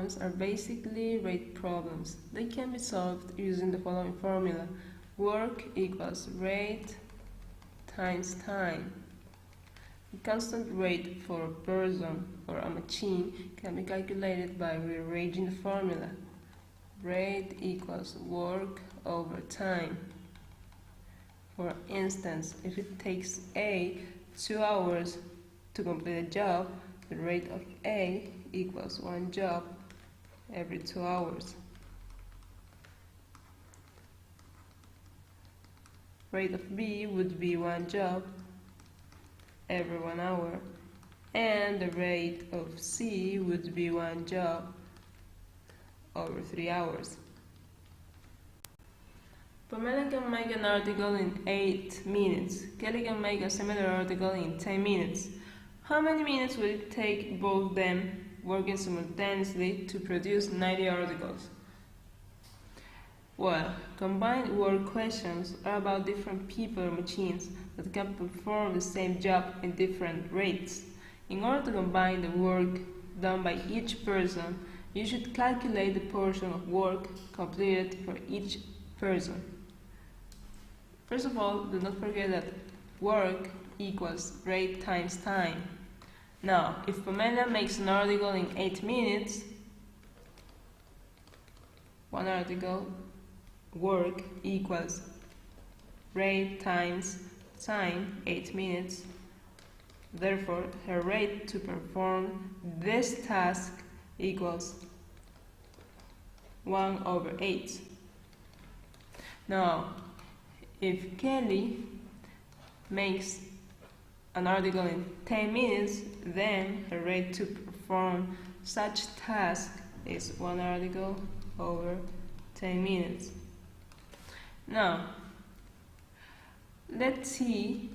problems are basically rate problems. They can be solved using the following formula. Work equals rate times time. The constant rate for a person or a machine can be calculated by rearranging the formula. Rate equals work over time. For instance, if it takes A 2 hours to complete a job, the rate of A equals 1 job every 2 hours. Rate of B would be 1 job every 1 hour, and the rate of C would be 1 job over 3 hours. Pamela can make an article in 8 minutes. Kelly can make a similar article in 10 minutes. How many minutes will it take both them working simultaneously to produce 90 articles? Well, combined work questions are about different people or machines that can perform the same job in different rates. In order to combine the work done by each person, you should calculate the portion of work completed for each person. First of all, do not forget that work equals rate times time. Now, if Pamela makes an article in 8 minutes, one article, work equals rate times time, 8 minutes. Therefore, her rate to perform this task equals 1 over 8. Now, if Kelly makes an article in 10 minutes, then her rate to perform such task is 1 article over 10 minutes. Now, let's see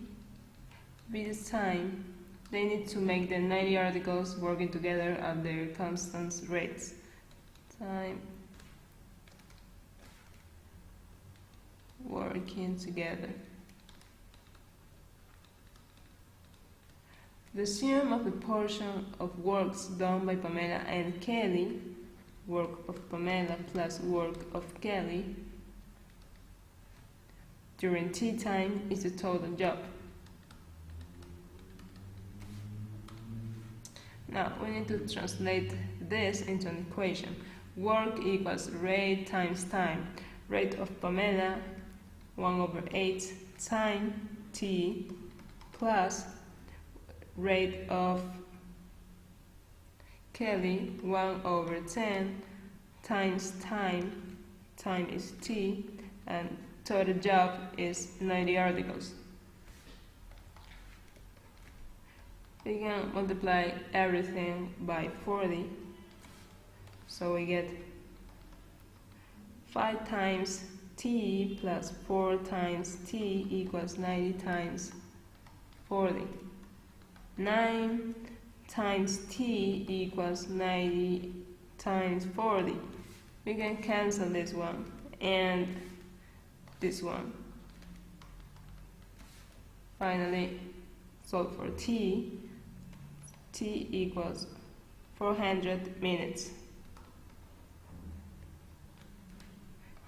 with the time they need to make the 90 articles working together at their constant rates. Time working together. The sum of the portion of works done by Pamela and Kelly, work of Pamela plus work of Kelly, during tea time is the total job. Now we need to translate this into an equation. Work equals rate times time. Rate of Pamela 1 over 8 time t plus rate of Kelly 1 over 10 times time. Time is t, and total job is 90 articles. We can multiply everything by 40, so we get 5 times t plus 4 times t equals 90 times 40. 9 times t equals 90 times 40. We can cancel this one and this one. Finally, solve for t. T equals 400 minutes.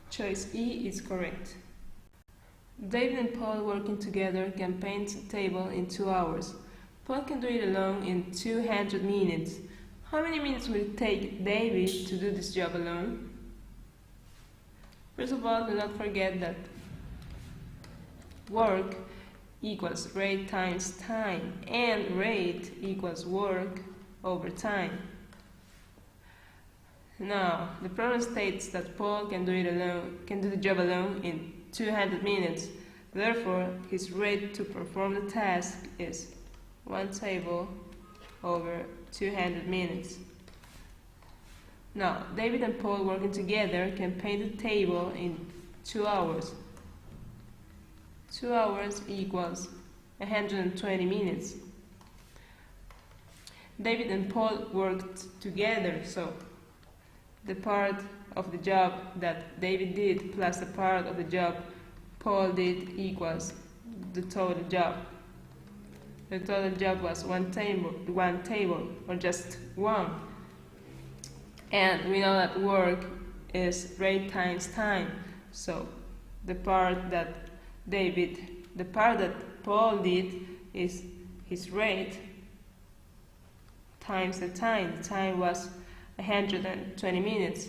Choice E is correct. David and Paul working together can paint a table in 2 hours. Paul can do it alone in 200 minutes. How many minutes will it take David to do this job alone? First of all, do not forget that work equals rate times time, and rate equals work over time. Now, the problem states that Paul can do the job alone in 200 minutes. Therefore, his rate to perform the task is 1 table over 200 minutes. Now, David and Paul working together can paint the table in 2 hours. 2 hours equals 120 minutes. David and Paul worked together, so the part of the job that David did plus the part of the job Paul did equals the total job. The total job was one table, or just one. And we know that work is rate times time. So the part that Paul did is his rate times the time. The time was 120 minutes.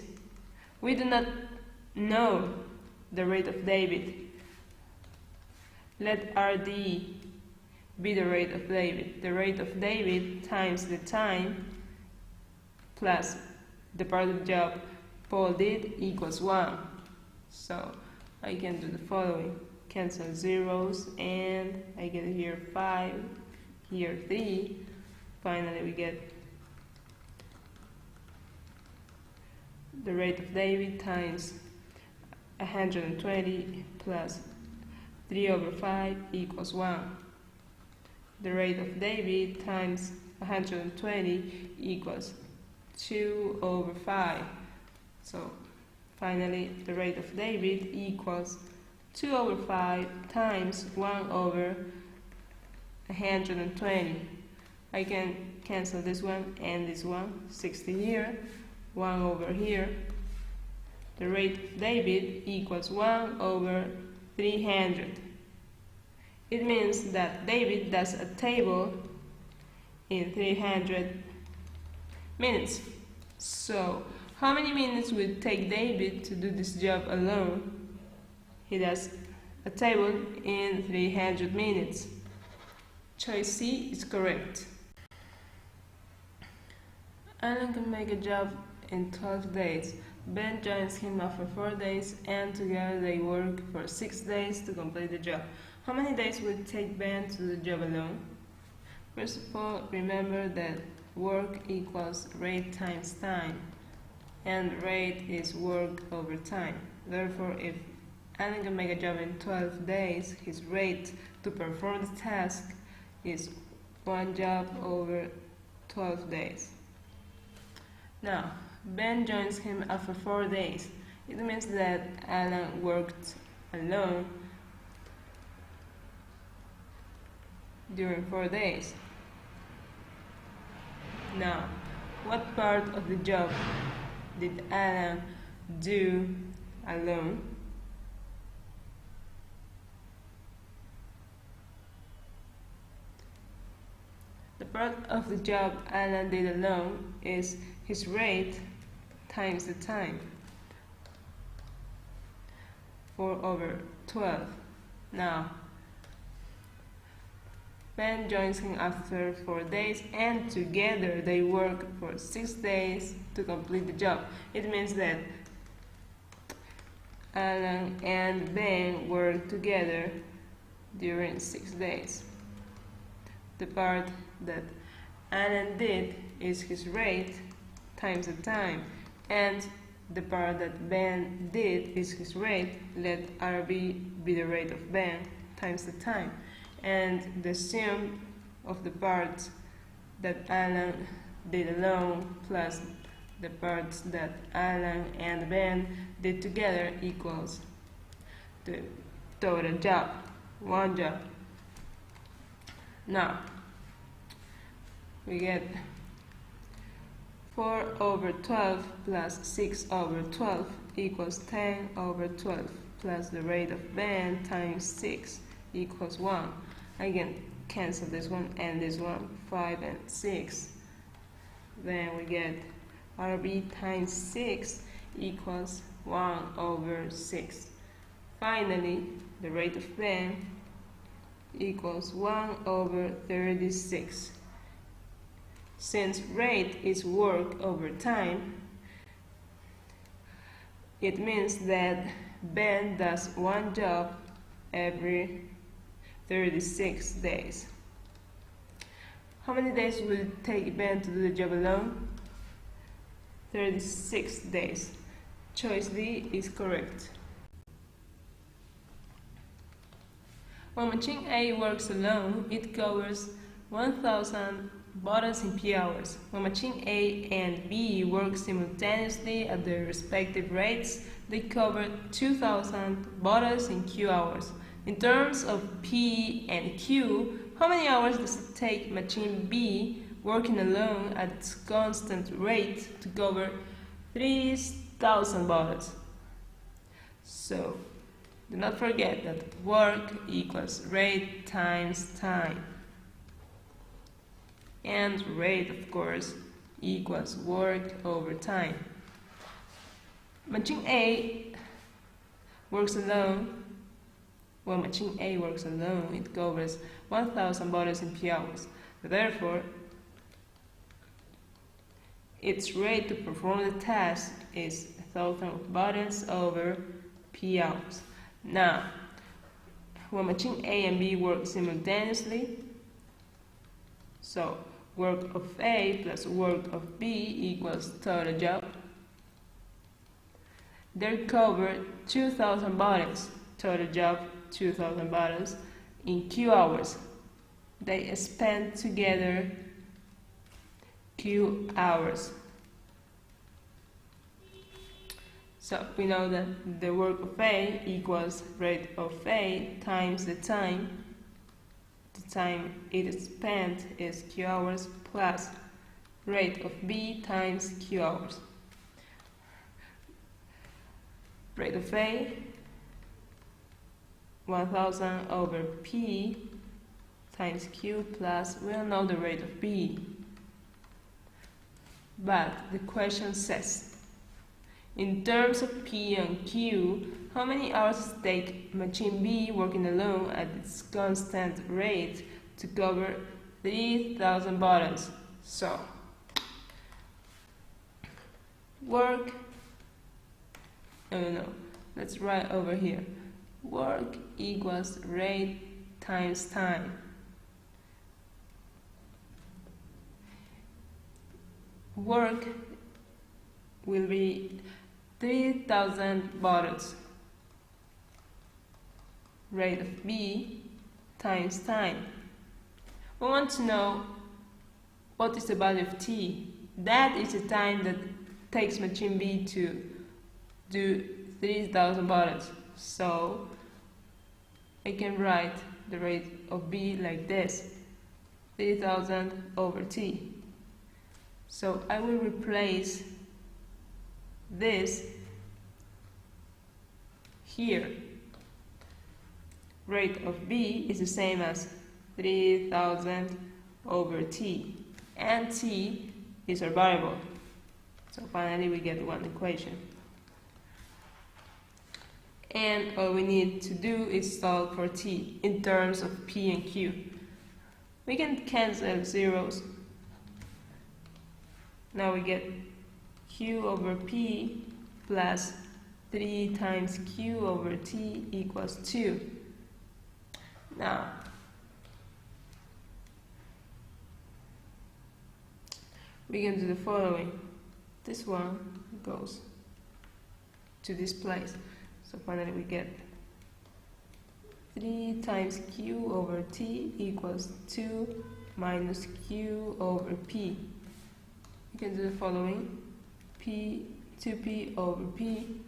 We do not know the rate of David. Let RD be the rate of David. The rate of David times the time plus the part of the job Paul did equals 1. So I can do the following. Cancel zeros and I get here 5, here 3. Finally we get the rate of David times 120 plus 3 over 5 equals 1. The rate of David times 120 equals 2 over 5. So finally the rate of David equals 2 over 5 times 1 over 120. I can cancel this one and this one. 60 here, 1 over here. The rate of David equals 1 over 300. It means that David does a table in 300 minutes. So, how many minutes would it take David to do this job alone? He does a table in 300 minutes. Choice C is correct. Alan can make a job in 12 days. Ben joins him after 4 days and together they work for 6 days to complete the job. How many days would it take Ben to do the job alone? First of all, remember that work equals rate times time, and rate is work over time. Therefore, if Alan can make a job in 12 days, his rate to perform the task is 1 job over 12 days. Now, Ben joins him after 4 days. It means that Alan worked alone during 4 days. Now, what part of the job did Alan do alone? The part of the job Alan did alone is his rate times the time. 4 over 12. Now, Ben joins him after 4 days and together they work for 6 days to complete the job. It means that Alan and Ben work together during 6 days. The part that Alan did is his rate times the time, and the part that Ben did is his rate. Let RB be the rate of Ben times the time, and the sum of the parts that Alan did alone plus the parts that Alan and Ben did together equals the total job, 1 job. Now, we get 4 over 12 plus 6 over 12 equals 10 over 12 plus the rate of Ben times 6 equals 1. I can cancel this one and this one, 5 and 6. Then we get RB times 6 equals 1 over 6. Finally, the rate of Ben equals 1 over 36. Since rate is work over time, it means that Ben does 1 job every 36 days. How many days will it take Ben to do the job alone? 36 days. Choice D is correct. When machine A works alone, it covers 1,000 bottles in P hours. When machine A and B work simultaneously at their respective rates, they cover 2,000 bottles in Q hours. In terms of P and Q, how many hours does it take machine B working alone at its constant rate to cover 3,000 bottles. So do not forget that work equals rate times time. And rate, of course, equals work over time. Machine A works alone. When machine A works alone, it covers 1,000 bottles in P hours. Therefore, its rate to perform the task is 1,000 bottles over P hours. Now, when machine A and B work simultaneously, so work of A plus work of B equals total job. They cover 2,000 bottles, total job 2,000 bottles, in Q hours. They spend together Q hours. So we know that the work of A equals rate of A times the time. The time it is spent is Q hours plus rate of B times Q hours. Rate of A 1,000 over P times Q plus we don't know the rate of B. But the question says, in terms of P and Q, how many hours take machine B working alone at its constant rate to cover 3,000 bottles? So, work, let's write over here. Work equals rate times time. Work will be 3,000 bottles. Rate of B times time. We want to know what is the value of T. That is the time that takes machine B to do 3,000 bottles. So I can write the rate of B like this, 3,000 over T. So I will replace this here. Rate of B is the same as 3,000 over T, and T is our variable. So finally we get one equation. And all we need to do is solve for T in terms of P and Q. We can cancel zeros. Now we get Q over P plus 3 times Q over T equals 2. Now, we can do the following. This one goes to this place. So finally we get 3 times Q over T equals 2 minus Q over P. You can do the following. P, 2P over P.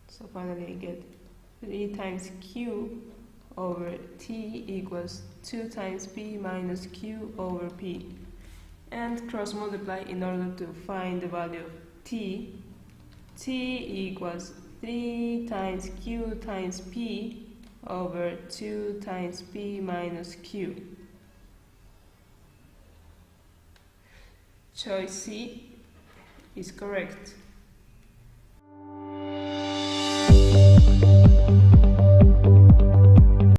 So finally I get 3 times Q over T equals 2 times P minus Q over P. And cross multiply in order to find the value of T. T equals 3 times Q times P over 2 times P minus Q. Choice C is correct.